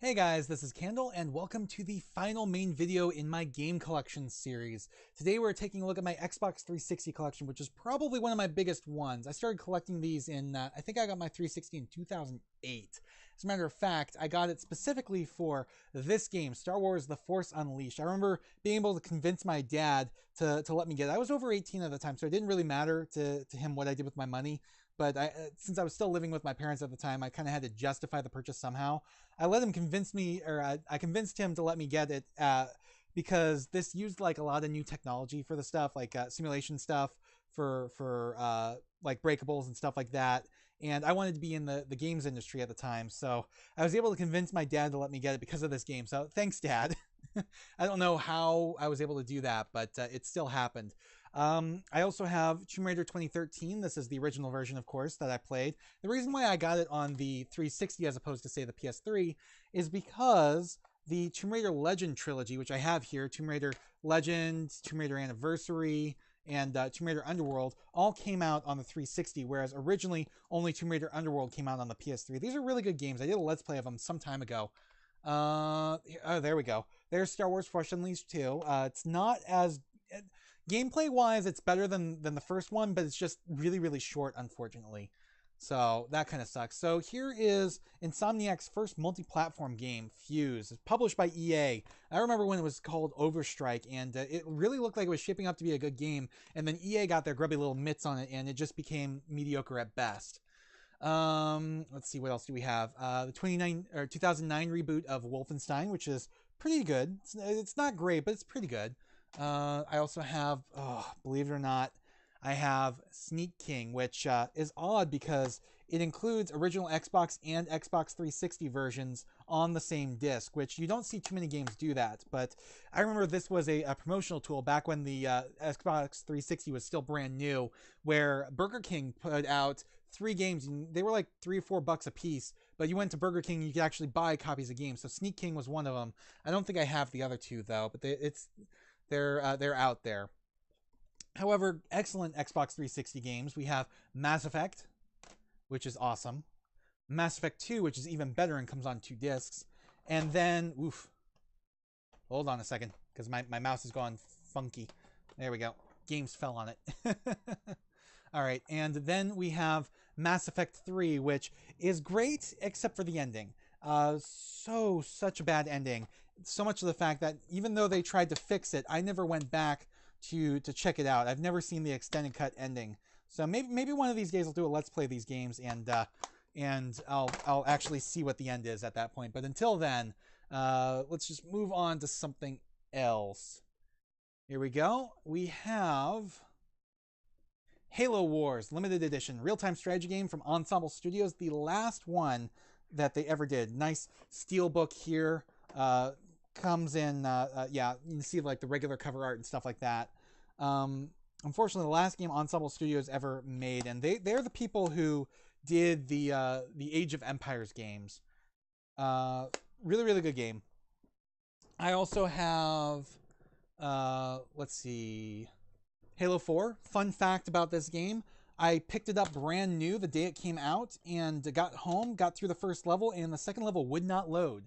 Hey guys, this is Candle, and welcome to the final main video in my game collection series. Today we're taking a look at my Xbox 360 collection, which is probably one of my biggest ones. I started collecting these in, I think I got my 360 in 2008. As a matter of fact, I got it specifically for this game, Star Wars The Force Unleashed. I remember being able to convince my dad to let me get it. I was over 18 at the time, so it didn't really matter to him what I did with my money. But since I was still living with my parents at the time, I kind of had to justify the purchase somehow. I let him convince me, or I convinced him to let me get it because this used like a lot of new technology for the stuff, like simulation stuff for like breakables and stuff like that. And I wanted to be in the games industry at the time, so I was able to convince my dad to let me get it because of this game. So thanks, Dad. I don't know how I was able to do that, but it still happened. I also have Tomb Raider 2013. This is the original version, of course, that I played. The reason why I got it on the 360 as opposed to, say, the PS3 is because the Tomb Raider Legend trilogy, which I have here, Tomb Raider Legend, Tomb Raider Anniversary, and Tomb Raider Underworld, all came out on the 360, whereas originally only Tomb Raider Underworld came out on the PS3. These are really good games. I did a Let's Play of them some time ago. Oh, there we go. There's Star Wars Force Unleashed 2. It's not as... gameplay wise, it's better than the first one, but it's just really short, unfortunately. So that kind of sucks. So here is Insomniac's first multi-platform game, Fuse. It's published by EA. I remember when it was called Overstrike, and it really looked like it was shaping up to be a good game, and then EA got their grubby little mitts on it, and it just became mediocre at best. Let's see, what else do we have? The 2009 reboot of Wolfenstein, which is pretty good. It's not great, but it's pretty good. I also have, believe it or not, I have Sneak King, which is odd because it includes original Xbox and Xbox 360 versions on the same disc, which you don't see too many games do that. But I remember this was a promotional tool back when the Xbox 360 was still brand new, where Burger King put out 3 games, and they were like $3 or $4 a piece. But you went to Burger King, you could actually buy copies of games. So Sneak King was one of them. I don't think I have the other two though, but they're out there. However, excellent Xbox 360 games. We have Mass Effect, which is awesome. Mass Effect 2, which is even better and comes on 2 discs. And then, hold on a second, because my mouse is going funky. There we go. Games fell on it. All right, and then we have Mass Effect 3, which is great, except for the ending. Such a bad ending. So much of the fact that even though they tried to fix it, I never went back to check it out. I've never seen the extended cut ending. So maybe one of these days I'll do a Let's Play these games, and I'll actually see what the end is at that point. But until then, let's just move on to something else. Here we go. We have Halo Wars Limited Edition, real-time strategy game from Ensemble Studios, the last one that they ever did. Nice steelbook here. Comes in, yeah, you can see like the regular cover art and stuff like that. Unfortunately, the last game Ensemble Studios ever made, and they're the people who did the Age of Empires games. Really good game. I also have, let's see, Halo 4. Fun fact about this game: I picked it up brand new the day it came out, and got home, got through the first level, and the second level would not load.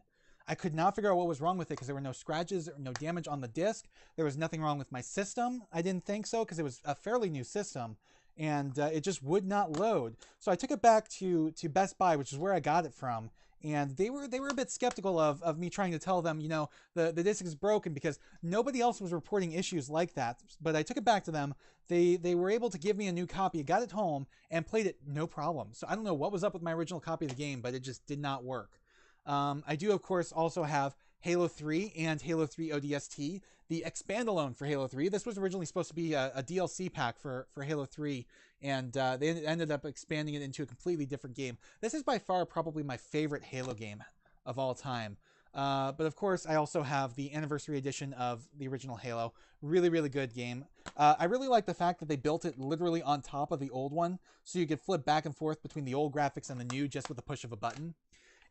I could not figure out what was wrong with it because there were no scratches or no damage on the disc. There was nothing wrong with my system. I didn't think so because it was a fairly new system, and it just would not load. So I took it back to Best Buy, which is where I got it from, and they were a bit skeptical of me trying to tell them, you know, the disc is broken, because nobody else was reporting issues like that. But I took it back to them. They were able to give me a new copy. I got it home and played it no problem. So I don't know what was up with my original copy of the game, but it just did not work. I do, of course, also have Halo 3 and Halo 3 ODST, the expandalone for Halo 3. This was originally supposed to be a DLC pack for Halo 3, and they ended up expanding it into a completely different game. This is by far probably my favorite Halo game of all time. But of course, I also have the Anniversary Edition of the original Halo. Really good game. I really like the fact that they built it literally on top of the old one, so you could flip back and forth between the old graphics and the new just with the push of a button.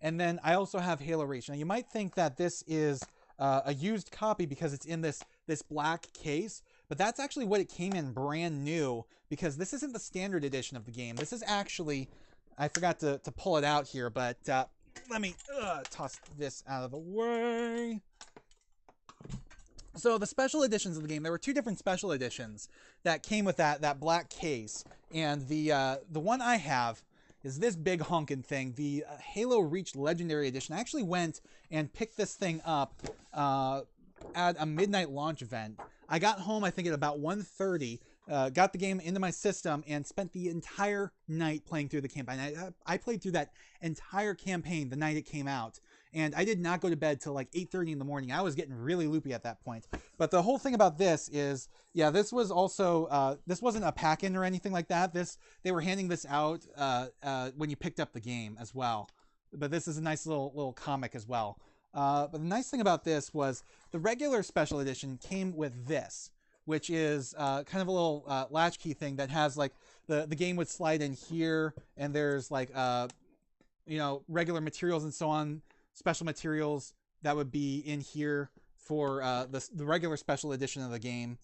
And then I also have Halo Reach. Now, you might think that this is a used copy because it's in this black case, but that's actually what it came in brand new, because this isn't the standard edition of the game. This is actually, I forgot to pull it out here, but let me toss this out of the way. So the special editions of the game, there were two different special editions that came with that black case, and the one I have is this big honkin' thing, the Halo Reach Legendary Edition. I actually went and picked this thing up at a midnight launch event. I got home, I think, at about 1:30. Got the game into my system and spent the entire night playing through the campaign. I played through that entire campaign the night it came out, and I did not go to bed till like 8:30 in the morning. I was getting really loopy at that point. But the whole thing about this is, yeah, this was also this wasn't a pack-in or anything like that. They were handing this out when you picked up the game as well. But this is a nice little comic as well. But the nice thing about this was the regular special edition came with this, which is kind of a little latchkey thing that has like the game would slide in here, and there's like you know, regular materials and so on, special materials that would be in here for the regular special edition of the game.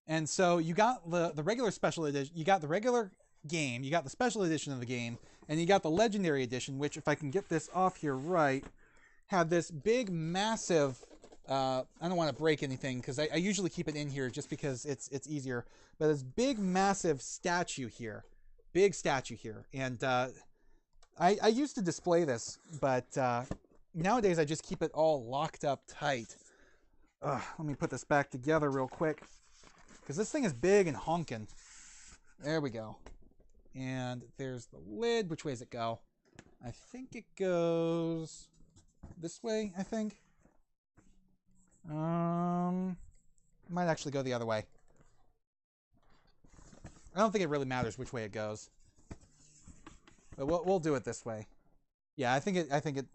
And so you got the regular special edition, you got the regular game, you got the special edition of the game, and you got the legendary edition, which, if I can get this off here right, had this big massive I don't want to break anything because I usually keep it in here just because it's easier, but this big massive statue here, and I used to display this, but nowadays I just keep it all locked up tight. Let me put this back together real quick because this thing is big and honking. There we go. And there's the lid. Which way does it go? I think it goes this way, I think. Might actually go the other way. I don't think it really matters which way it goes. But we'll do it this way. Yeah, I think it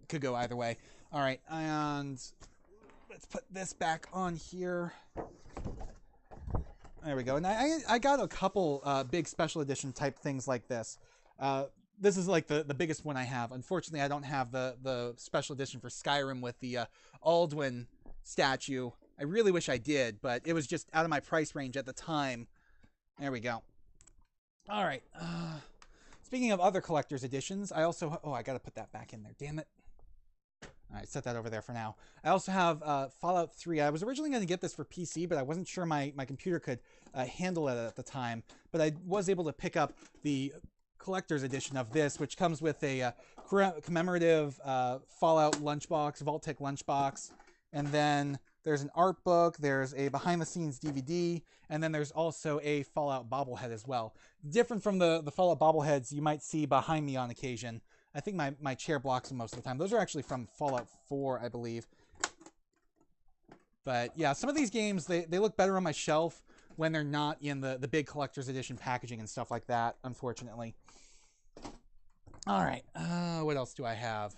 could go either way. All right, and let's put this back on here. There we go. And I got a couple big special edition type things like this. This is like the biggest one I have. Unfortunately, I don't have the special edition for Skyrim with the Alduin statue. I really wish I did, but it was just out of my price range at the time. There we go. All right. Speaking of other collector's editions, I also... Oh, I got to put that back in there. Damn it. All right, set that over there for now. I also have Fallout 3. I was originally going to get this for PC, but I wasn't sure my computer could handle it at the time. But I was able to pick up the collector's edition of this, which comes with a commemorative Fallout lunchbox, Vault-Tec lunchbox. And then there's an art book, there's a behind-the-scenes DVD, and then there's also a Fallout bobblehead as well. Different from the Fallout bobbleheads you might see behind me on occasion. I think my chair blocks them most of the time. Those are actually from Fallout 4, I believe. But yeah, some of these games, they look better on my shelf when they're not in the big collector's edition packaging and stuff like that, unfortunately. All right, what else do I have?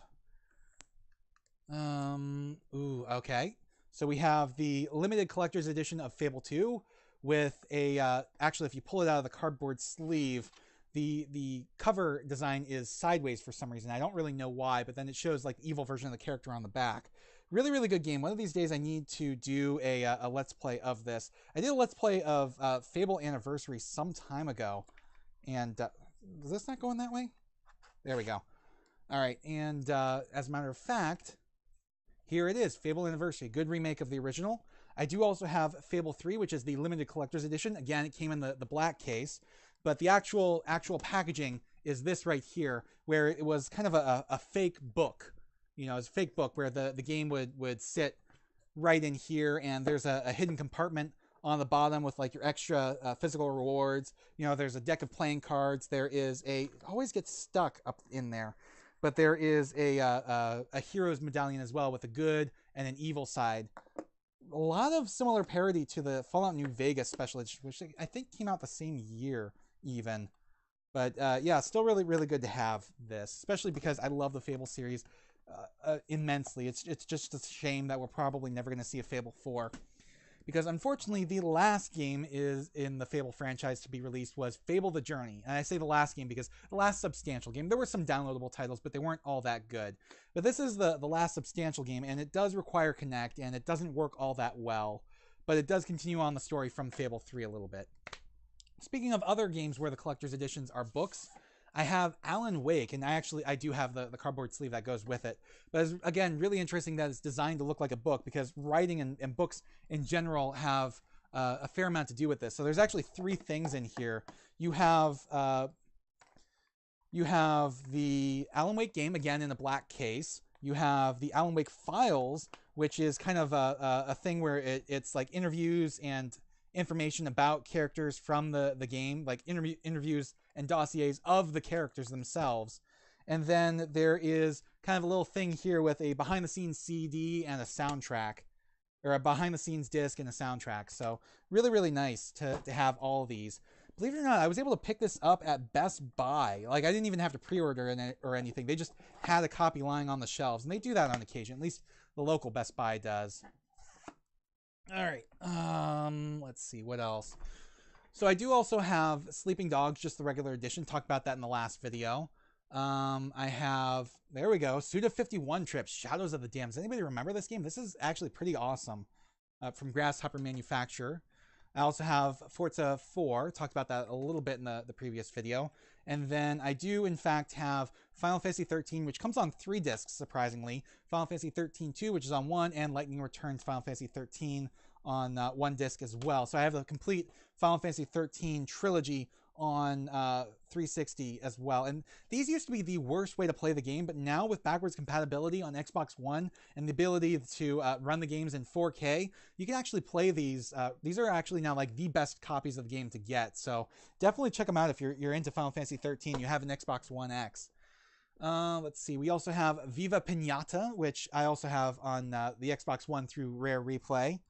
Ooh, okay. So we have the limited collector's edition of Fable 2 with a, actually, if you pull it out of the cardboard sleeve, the cover design is sideways for some reason. I don't really know why, but then it shows like the evil version of the character on the back. Really, really good game. One of these days I need to do a Let's Play of this. I did a Let's Play of Fable Anniversary some time ago. And, is this not going that way? There we go. All right, and as a matter of fact, here it is, Fable Anniversary, good remake of the original. I do also have Fable 3, which is the limited collector's edition. Again, it came in the black case, but the actual packaging is this right here, where it was kind of a fake book. You know, it's a fake book where the game would sit right in here, and there's a hidden compartment on the bottom with like your extra physical rewards. You know, there's a deck of playing cards. There is always gets stuck up in there. But there is a hero's medallion as well with a good and an evil side. A lot of similar parody to the Fallout New Vegas special edition, which I think came out the same year even. But yeah, still really, really good to have this, especially because I love the Fable series immensely. It's just a shame that we're probably never going to see a Fable 4. Because unfortunately, the last game is in the Fable franchise to be released was Fable the Journey. And I say the last game because the last substantial game, there were some downloadable titles, but they weren't all that good. But this is the last substantial game, and it does require Kinect, and it doesn't work all that well. But it does continue on the story from Fable 3 a little bit. Speaking of other games where the collector's editions are books, I have Alan Wake, and I do have the cardboard sleeve that goes with it. But it's, again, really interesting that it's designed to look like a book, because writing and books in general have a fair amount to do with this. So there's actually 3 things in here. You have the Alan Wake game, again, in a black case. You have the Alan Wake files, which is kind of a thing where it's like interviews and information about characters from the game, like interviews and dossiers of the characters themselves. And then there is kind of a little thing here with a behind-the-scenes CD and a soundtrack, or a behind-the-scenes disc and a soundtrack. So really, really nice to have all these. Believe it or not, I was able to pick this up at Best Buy. Like, I didn't even have to pre-order it or anything. They just had a copy lying on the shelves, and they do that on occasion. At least the local Best Buy does. All right. Let's see what else. So I do also have Sleeping Dogs, just the regular edition. Talked about that in the last video. I have, there we go, Suda51 Trips, Shadows of the Damned. Does anybody remember this game? This is actually pretty awesome. From Grasshopper Manufacturer. I also have Forza 4, talked about that a little bit in the previous video. And then I do, in fact, have Final Fantasy 13, which comes on 3 discs, surprisingly. Final Fantasy 13-2, which is on 1, and Lightning Returns Final Fantasy 13 on 1 disc as well. So I have the complete Final Fantasy 13 trilogy on 360 as well. And these used to be the worst way to play the game, but now with backwards compatibility on Xbox One and the ability to run the games in 4K, you can actually play these. These are actually now like the best copies of the game to get. So definitely check them out if you're into Final Fantasy 13. You have an Xbox One X. Let's see. We also have Viva Pinata, which I also have on the Xbox One through Rare Replay.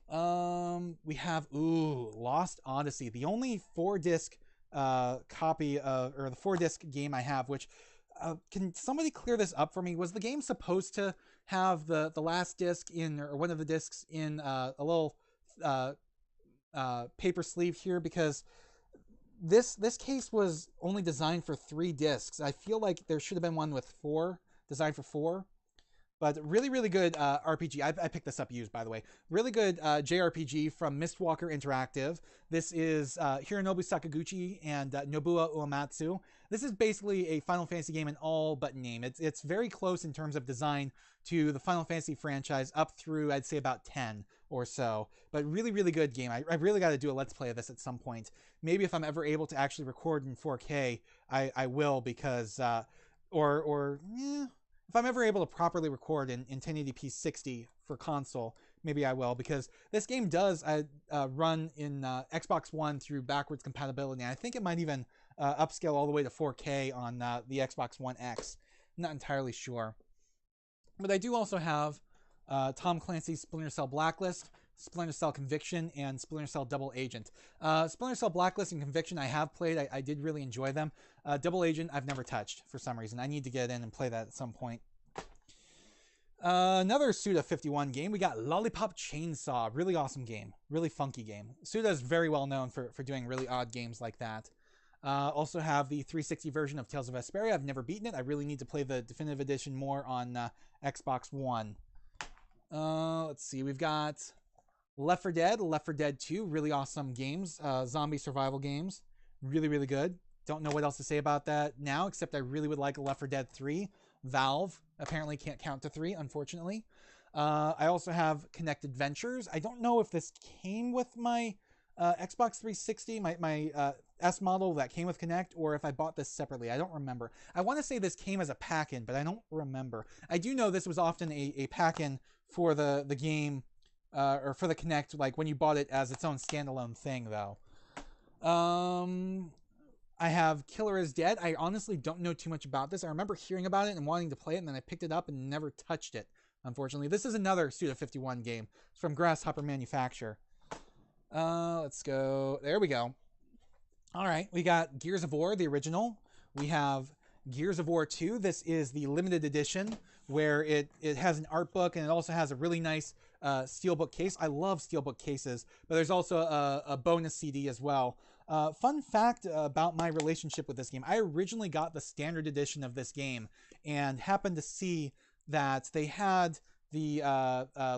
We have Lost Odyssey, the only 4-disc copy of, or the 4-disc game I have, which can somebody clear this up for me? Was the game supposed to have the last disc in, or one of the discs in a little paper sleeve here? Because this case was only designed for 3 discs. I feel like there should have been one with 4, designed for 4. But really, really good RPG. I picked this up used, by the way. Really good JRPG from Mistwalker Interactive. This is Hironobu Sakaguchi and Nobuo Uematsu. This is basically a Final Fantasy game in all but name. It's very close in terms of design to the Final Fantasy franchise up through, I'd say, about 10 or so. But really, really good game. I really got to do a Let's Play of this at some point. Maybe if I'm ever able to actually record in 4K, I will, because... if I'm ever able to properly record in 1080p 60 for console, maybe I will, because this game does run in Xbox One through backwards compatibility. And I think it might even upscale all the way to 4K on the Xbox One X. I'm not entirely sure. But I do also have Tom Clancy's Splinter Cell Blacklist, Splinter Cell Conviction, and Splinter Cell Double Agent. Splinter Cell Blacklist and Conviction I have played. I did really enjoy them. Double Agent I've never touched for some reason. I need to get in and play that at some point. Another Suda51 game. We got Lollipop Chainsaw. Really awesome game. Really funky game. Suda is very well known for doing really odd games like that. Also have the 360 version of Tales of Vesperia. I've never beaten it. I really need to play the definitive edition more on Xbox One. Let's see. We've got Left 4 Dead, Left 4 Dead 2. Really awesome games. Zombie survival games. Really, really good. Don't know what else to say about that now, except I really would like a Left 4 Dead 3. Valve apparently can't count to 3, unfortunately. I also have Kinect Adventures. I don't know if this came with my Xbox 360, my S model that came with Kinect, or if I bought this separately. I don't remember. I want to say this came as a pack-in, but I don't remember. I do know this was often a pack-in for the game, or for the Kinect, like when you bought it as its own standalone thing, though. I have Killer is Dead. I honestly don't know too much about this. I remember hearing about it and wanting to play it, and then I picked it up and never touched it, unfortunately. This is another Suda51 game. It's from Grasshopper Manufacturer. Let's go. There we go. All right, we got Gears of War, the original. We have Gears of War 2. This is the limited edition, where it has an art book, and it also has a really nice steelbook case. I love steelbook cases, but there's also a bonus CD as well. Fun fact about my relationship with this game. I originally got the standard edition of this game and happened to see that they had the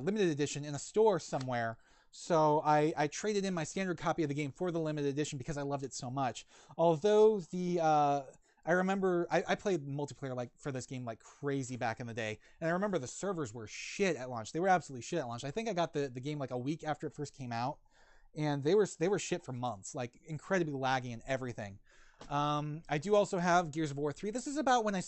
limited edition in a store somewhere. So I traded in my standard copy of the game for the limited edition because I loved it so much. Although the I remember I played multiplayer like for this game like crazy back in the day, and I remember the servers were shit at launch. They were absolutely shit at launch. I think I got the game like a week after it first came out, and they were shit for months, like incredibly laggy and everything. I do also have Gears of War 3. This is about when I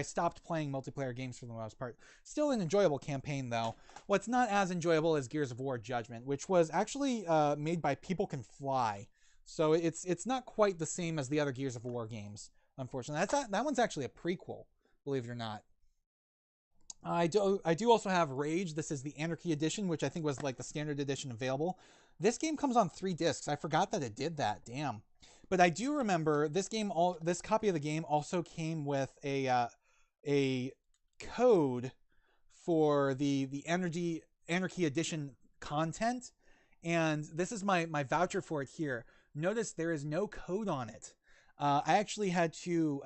stopped playing multiplayer games for the most part. Still an enjoyable campaign though. What's not as enjoyable is Gears of War Judgment, which was actually made by People Can Fly. So it's not quite the same as the other Gears of War games, unfortunately. That one's actually a prequel, believe it or not. I do also have Rage. This is the Anarchy Edition, which I think was like the standard edition available. This game comes on 3 discs. I forgot that it did that. Damn. But I do remember this copy of the game also came with a code for the Anarchy Edition content, and this is my voucher for it here. Notice there is no code on it. I actually had to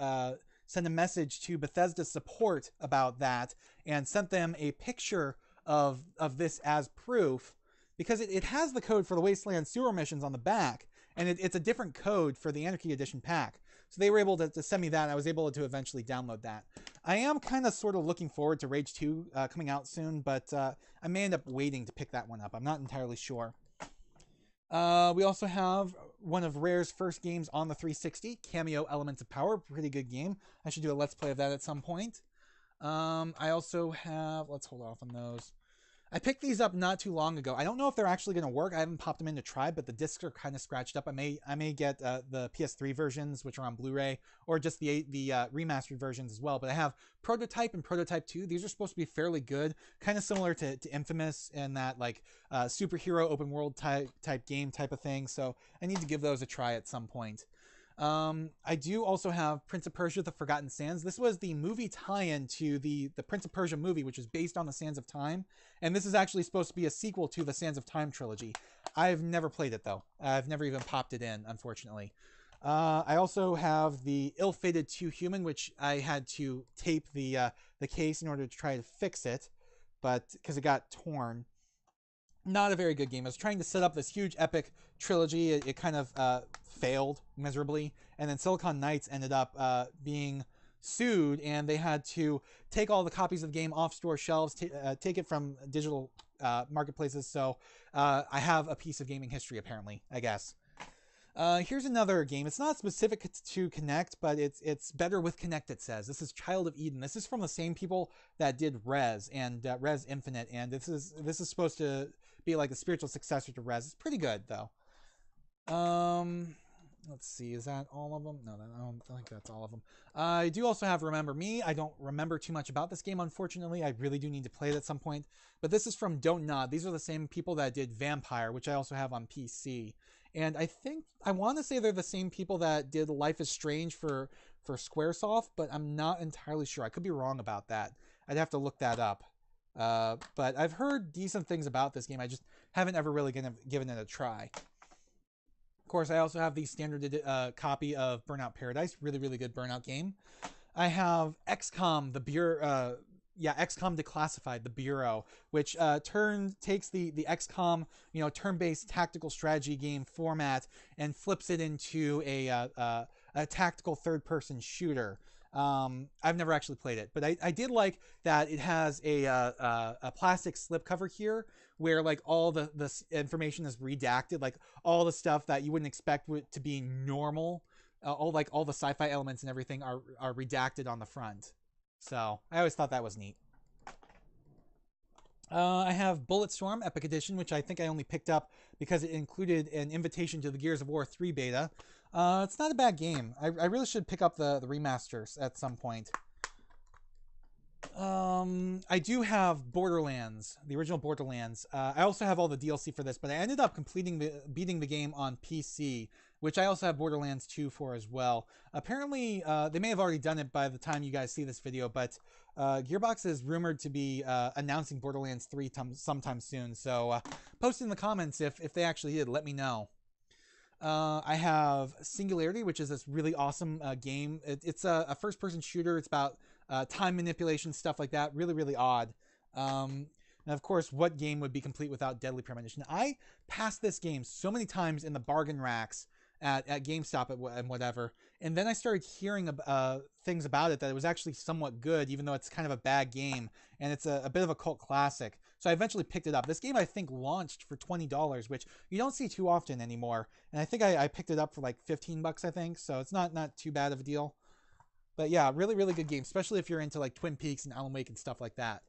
send a message to Bethesda support about that and sent them a picture of this as proof, because it has the code for the Wasteland sewer missions on the back, and it's a different code for the Anarchy Edition pack. So they were able to send me that, and I was able to eventually download that. I am kind of sort of looking forward to Rage 2 coming out soon, but I may end up waiting to pick that one up. I'm not entirely sure. We also have one of Rare's first games on the 360, Cameo Elements of Power. Pretty good game. I should do a Let's Play of that at some point. I also have... Let's hold off on those. I picked these up not too long ago. I don't know if they're actually going to work. I haven't popped them in to try, but the discs are kind of scratched up. I may get the PS3 versions, which are on Blu-ray, or just the remastered versions as well. But I have Prototype and Prototype 2. These are supposed to be fairly good, kind of similar to Infamous in that like superhero open world type game type of thing. So I need to give those a try at some point. I do also have Prince of Persia: The Forgotten Sands. This was the movie tie-in to the Prince of Persia movie, which is based on the Sands of Time, and this is actually supposed to be a sequel to the Sands of Time trilogy. I've never played it though. I've never even popped it in, unfortunately. I also have the Ill-Fated 2 Human, which I had to tape the case in order to try to fix it, but because it got torn. Not a very good game. I was trying to set up this huge epic trilogy. It kind of failed miserably, and then Silicon Knights ended up being sued, and they had to take all the copies of the game off store shelves, take it from digital marketplaces. So I have a piece of gaming history, apparently, I guess. Here's another game. It's not specific to Kinect, but it's better with Kinect, it says. This is Child of Eden. This is from the same people that did Rez and Rez Infinite, and this is supposed to be like the spiritual successor to Rez. It's pretty good though. Let's see, is that all of them? No, I don't think that's all of them. I do also have Remember Me. I don't remember too much about this game, unfortunately. I really do need to play it at some point. But this is from Don't Nod. These are the same people that did Vampire, which I also have on PC. And I want to say they're the same people that did Life is Strange for Squaresoft, but I'm not entirely sure. I could be wrong about that. I'd have to look that up. But I've heard decent things about this game. I just haven't ever really given it a try. Of course, I also have the standard copy of Burnout Paradise. Really, really good Burnout game. I have XCOM, XCOM Declassified, the Bureau, which takes the XCOM, turn-based tactical strategy game format and flips it into a tactical third-person shooter. I've never actually played it, but I did like that it has a plastic slipcover here where like all the information is redacted, like all the stuff that you wouldn't expect to be normal, all the sci-fi elements and everything are redacted on the front. So I always thought that was neat. I have Bulletstorm Epic Edition, which I think I only picked up because it included an invitation to the Gears of War 3 beta. It's not a bad game. I really should pick up the remasters at some point. I do have Borderlands, the original Borderlands. I also have all the DLC for this, but I ended up beating the game on PC, which I also have Borderlands 2 for as well. Apparently, they may have already done it by the time you guys see this video, but Gearbox is rumored to be announcing Borderlands 3 sometime soon. So post in the comments if they actually did. Let me know. I have Singularity, which is this really awesome game. It's a first-person shooter. It's about time manipulation, stuff like that. Really, really odd. And of course, what game would be complete without Deadly Premonition? I passed this game so many times in the bargain racks at GameStop and whatever. And then I started hearing things about it, that it was actually somewhat good, even though it's kind of a bad game, and it's a bit of a cult classic. So I eventually picked it up. This game, I think, launched for $20, which you don't see too often anymore. And I think I picked it up for like 15 bucks, I think. So it's not too bad of a deal. But yeah, really, really good game, especially if you're into like Twin Peaks and Alan Wake and stuff like that.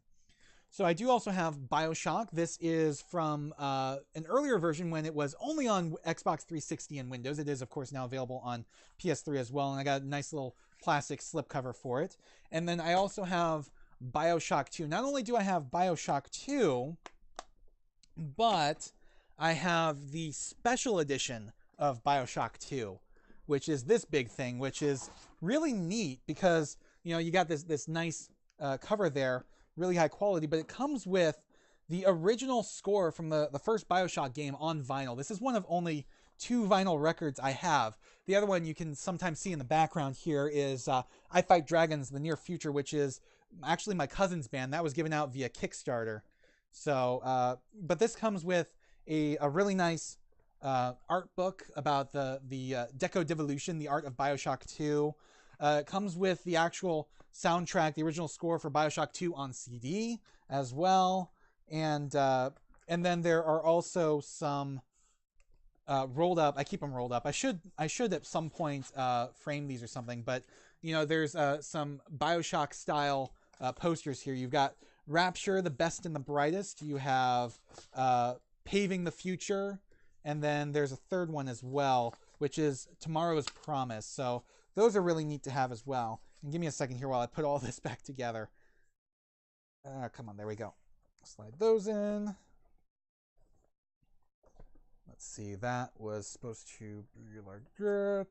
So I do also have BioShock. This is from an earlier version when it was only on Xbox 360 and Windows. It is, of course, now available on PS3 as well. And I got a nice little plastic slipcover for it. And then I also have BioShock 2. Not only do I have BioShock 2, but I have the special edition of BioShock 2, which is this big thing, which is really neat because, you know, you got this nice cover there, really high quality, but it comes with the original score from the first BioShock game on vinyl. This is one of only 2 vinyl records I have. The other one you can sometimes see in the background here is I Fight Dragons: The Near Future, which is actually my cousin's band. That was given out via Kickstarter. So, but this comes with a really nice art book about the Deco Devolution, the art of BioShock 2. It comes with the actual soundtrack, the original score for BioShock 2 on CD as well. And then there are also some rolled up. I keep them rolled up. I should at some point frame these or something. But you know, there's some BioShock style posters here. You've got Rapture, the best and the brightest. You have Paving the Future, and then there's a third one as well, which is Tomorrow's Promise. So those are really neat to have as well. And give me a second here while I put all this back together. Come on, there we go. Slide those in. Let's see, that was supposed to be like that.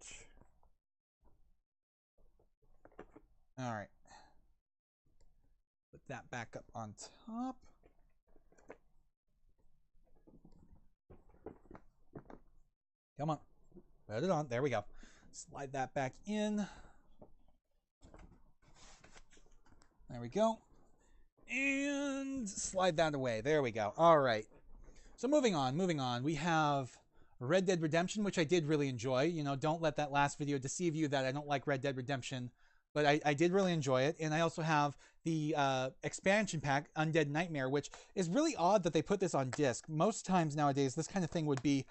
All right. Put that back up on top. Come on. Put it on. There we go. Slide that back in. There we go. And slide that away. There we go. All right. So moving on. We have Red Dead Redemption, which I did really enjoy. You know, don't let that last video deceive you that I don't like Red Dead Redemption. But I did really enjoy it. And I also have the expansion pack, Undead Nightmare, which is really odd that they put this on disc. Most times nowadays, this kind of thing would be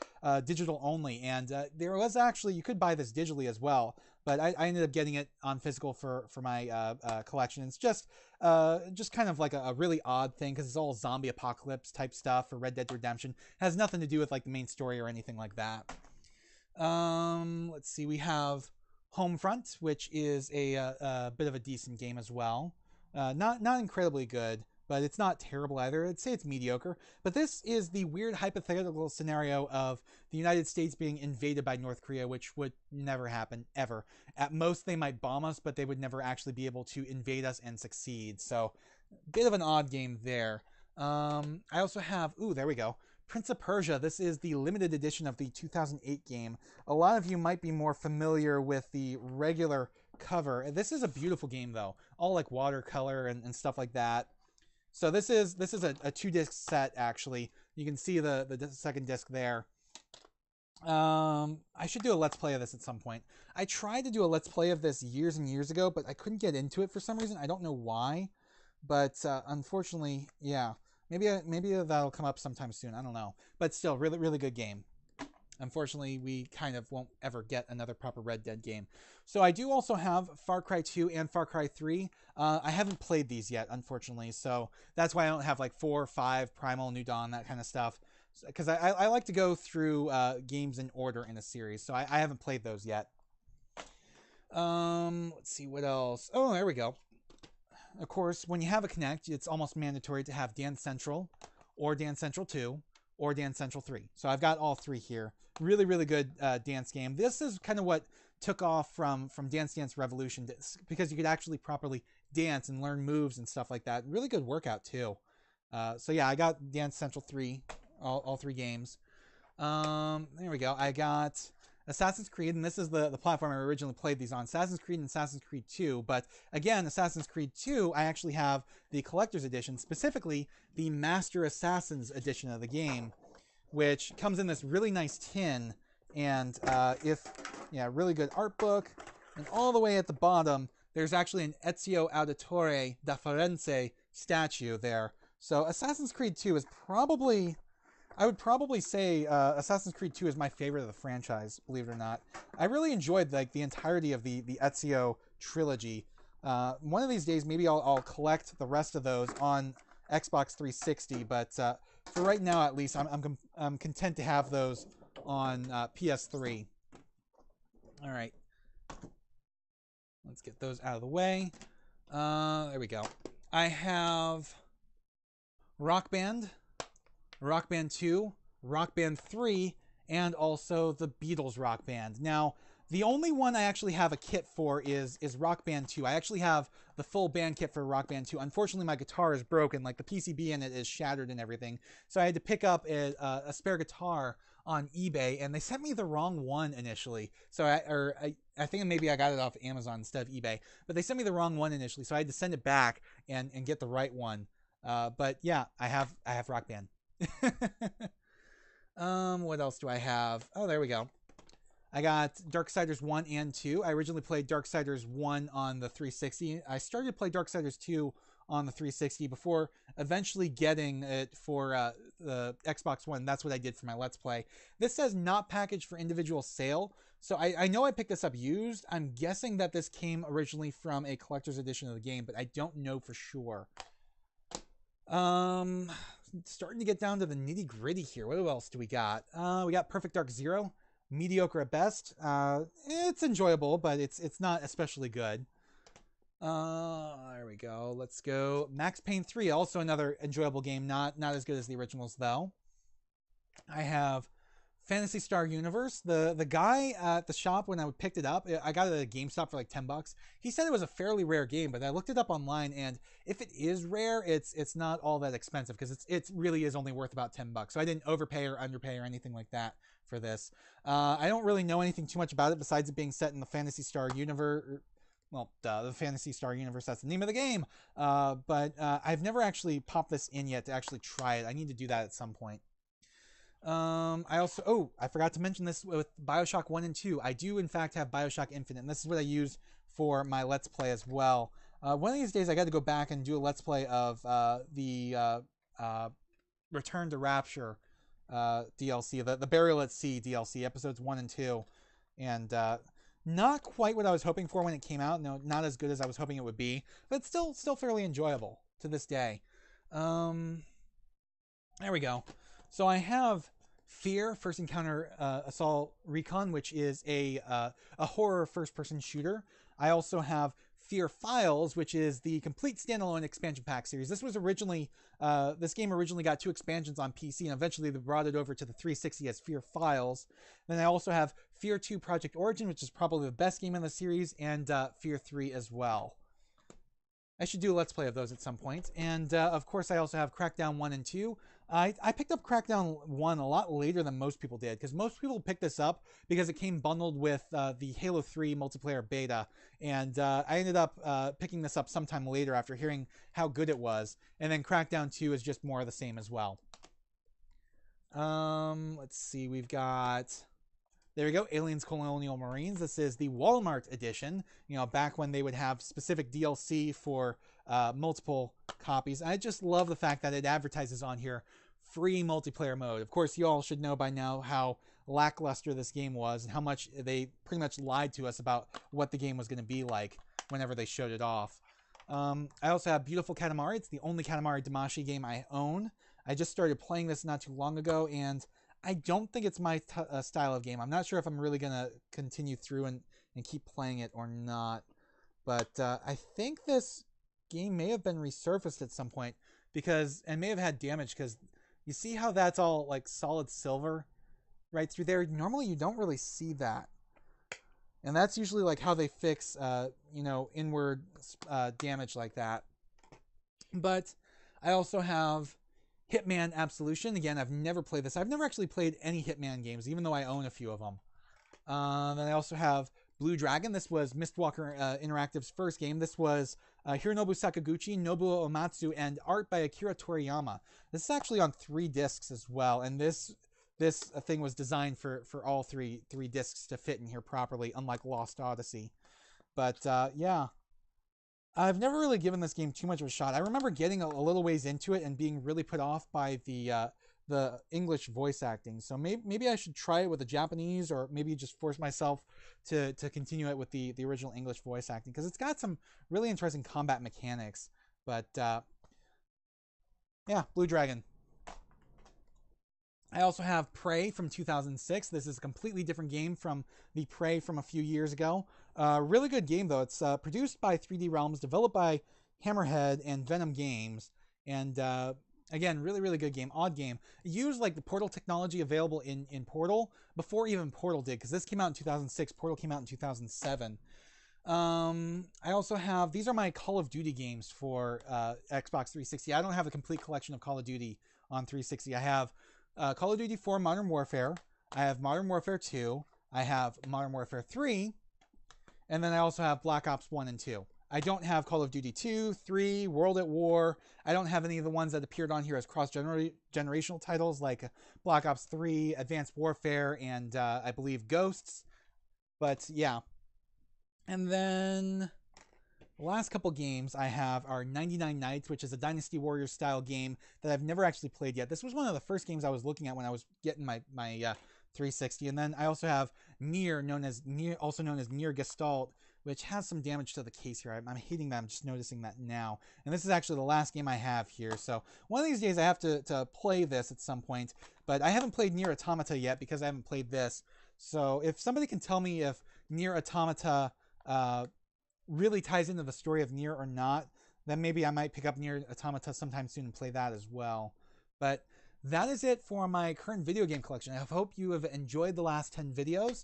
digital only. And there was actually, you could buy this digitally as well. But I ended up getting it on physical for my collection. It's just kind of like a really odd thing because it's all zombie apocalypse type stuff for Red Dead Redemption. It has nothing to do with like the main story or anything like that. Let's see, we have Homefront, which is a bit of a decent game as well. Not incredibly good, but it's not terrible either. I'd say it's mediocre. But this is the weird hypothetical scenario of the United States being invaded by North Korea, which would never happen, ever. At most, they might bomb us, but they would never actually be able to invade us and succeed. So, a bit of an odd game there. I also have, there we go, Prince of Persia. This is the limited edition of the 2008 game. A lot of you might be more familiar with the regular cover. This is a beautiful game, though. All like watercolor and stuff like that. So this is a 2-disc set, actually. You can see the second disc there. I should do a Let's Play of this at some point. I tried to do a Let's Play of this years and years ago, but I couldn't get into it for some reason. I don't know why. But unfortunately, yeah. Maybe that'll come up sometime soon. I don't know. But still, really, really good game. Unfortunately, we kind of won't ever get another proper Red Dead game. So I do also have Far Cry 2 and Far Cry 3. I haven't played these yet, unfortunately. So that's why I don't have like 4, 5, Primal, New Dawn, that kind of stuff. Because I like to go through games in order in a series. So I haven't played those yet. Let's see, what else? Oh, there we go. Of course, when you have a Kinect, it's almost mandatory to have Dance Central, or Dance Central 2, or Dance Central 3. So I've got all 3 here. Really, really good dance game. This is kind of what took off from Dance Dance Revolution, because you could actually properly dance and learn moves and stuff like that. Really good workout, too. So yeah, I got Dance Central 3, all 3 games. There we go. I got Assassin's Creed, and this is the platform I originally played these on, Assassin's Creed and Assassin's Creed 2, but again, Assassin's Creed 2, I actually have the Collector's Edition, specifically the Master Assassins edition of the game, which comes in this really nice tin And really good art book. And all the way at the bottom, there's actually an Ezio Auditore da Firenze statue there. So Assassin's Creed 2 is probably, I would probably say Assassin's Creed 2 is my favorite of the franchise, believe it or not. I really enjoyed like the entirety of the Ezio trilogy. One of these days, maybe I'll collect the rest of those on Xbox 360, but for right now, at least, I'm content to have those on PS3. All right, let's get those out of the way. There we go. I have Rock Band, Rock Band 2, Rock Band 3, and also the Beatles Rock Band. Now, the only one I actually have a kit for is Rock Band 2. I actually have the full band kit for Rock Band 2. Unfortunately, my guitar is broken. Like, the PCB in it is shattered and everything. So I had to pick up a spare guitar on eBay, and they sent me the wrong one initially. So I think maybe I got it off Amazon instead of eBay. But they sent me the wrong one initially, so I had to send it back and get the right one. But yeah, I have Rock Band. What else do I have? Oh, there we go. I got Darksiders 1 and 2. I originally played Darksiders 1 on the 360. I started to play Darksiders 2 on the 360 before eventually getting it for the Xbox One. That's what I did for my Let's Play. This says not packaged for individual sale. So I know I picked this up used. I'm guessing that this came originally from a collector's edition of the game, but I don't know for sure. Starting to get down to the nitty gritty here. What else do we got? We got Perfect Dark Zero. Mediocre at best. It's enjoyable, but it's not especially good. There we go. Let's go. Max Payne 3, also another enjoyable game. Not as good as the originals, though. I have Phantasy Star Universe. The guy at the shop, when I picked it up, I got it at a GameStop for like $10. He said it was a fairly rare game, but I looked it up online, and if it is rare, it's not all that expensive, because it really is only worth about $10. So I didn't overpay or underpay or anything like that for this. I don't really know anything too much about it besides it being set in the Phantasy Star universe. Well, the Phantasy Star universe, that's the name of the game. But I've never actually popped this in yet to actually try it. I need to do that at some point. I forgot to mention this with BioShock 1 and 2. I do, in fact, have BioShock Infinite, and this is what I use for my Let's Play as well. One of these days, I got to go back and do a Let's Play of the Return to Rapture DLC, the Burial at Sea DLC, episodes 1 and 2. And not quite what I was hoping for when it came out. No, not as good as I was hoping it would be, but still fairly enjoyable to this day. There we go. So I have Fear First Encounter Assault Recon, which is a horror first-person shooter. I also have Fear Files, which is the complete standalone expansion pack series. This was originally, this game originally got 2 expansions on PC, and eventually they brought it over to the 360 as Fear Files. Then I also have Fear 2 Project Origin, which is probably the best game in the series, and Fear 3 as well. I should do a Let's Play of those at some point. And of course, I also have Crackdown 1 and 2. I picked up Crackdown 1 a lot later than most people did, because most people picked this up because it came bundled with the Halo 3 multiplayer beta. And I ended up picking this up sometime later after hearing how good it was. And then Crackdown 2 is just more of the same as well. Let's see, we've got... There we go, Aliens Colonial Marines. This is the Walmart edition, you know, back when they would have specific DLC for multiple copies. I just love the fact that it advertises on here free multiplayer mode. Of course, you all should know by now how lackluster this game was and how much they pretty much lied to us about what the game was going to be like whenever they showed it off. I also have Beautiful Katamari. It's the only Katamari Damacy game I own. I just started playing this not too long ago, and I don't think it's my style of game. I'm not sure if I'm really going to continue through and keep playing it or not. But I think this game may have been resurfaced at some point, and may have had damage, because you see how that's all like solid silver right through there? Normally you don't really see that. And that's usually like how they fix, inward damage like that. But I also have Hitman Absolution. Again, I've never played this. I've never actually played any Hitman games, even though I own a few of them. Then I also have Blue Dragon. This was Mistwalker Interactive's first game. This was Hironobu Sakaguchi, Nobuo Uematsu, and art by Akira Toriyama. This is actually on 3 discs as well, and this this thing was designed for all three discs to fit in here properly, unlike Lost Odyssey. But yeah, I've never really given this game too much of a shot. I remember getting a little ways into it and being really put off by the English voice acting. So maybe I should try it with the Japanese, or maybe just force myself to continue it with the original English voice acting, because it's got some really interesting combat mechanics. But yeah, Blue Dragon. I also have Prey from 2006. This is a completely different game from the Prey from a few years ago. Really good game, though. It's produced by 3D Realms, developed by Hammerhead and Venom Games. And again, really good game. Odd game. It used like the Portal technology available in Portal before even Portal did, because this came out in 2006. Portal came out in 2007. I also have, these are my Call of Duty games for Xbox 360. I don't have a complete collection of Call of Duty on 360. I have Call of Duty 4 Modern Warfare. I have Modern Warfare 2. I have Modern Warfare 3. And then I also have Black Ops 1 and 2. I don't have Call of Duty 2, 3, World at War. I don't have any of the ones that appeared on here as cross-generational titles like Black Ops 3, Advanced Warfare, and I believe Ghosts. But yeah. And then the last couple games I have are 99 Nights, which is a Dynasty Warriors style game that I've never actually played yet. This was one of the first games I was looking at when I was getting my 360. And then I also have Nier, also known as Nier Gestalt, which has some damage to the case here. I'm hating that. I'm just noticing that now. And this is actually the last game I have here. So one of these days I have to play this at some point. But I haven't played Nier Automata yet because I haven't played this. So if somebody can tell me if Nier Automata really ties into the story of Nier or not, then maybe I might pick up Nier Automata sometime soon and play that as well. But that is it for my current video game collection. I hope you have enjoyed the last 10 videos.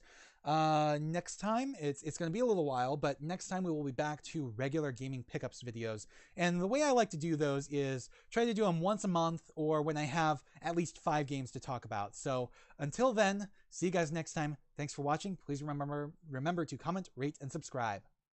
Next time, it's going to be a little while, but next time we will be back to regular gaming pickups videos. And the way I like to do those is try to do them once a month, or when I have at least 5 games to talk about. So until then, see you guys next time. Thanks for watching. Please remember to comment, rate, and subscribe.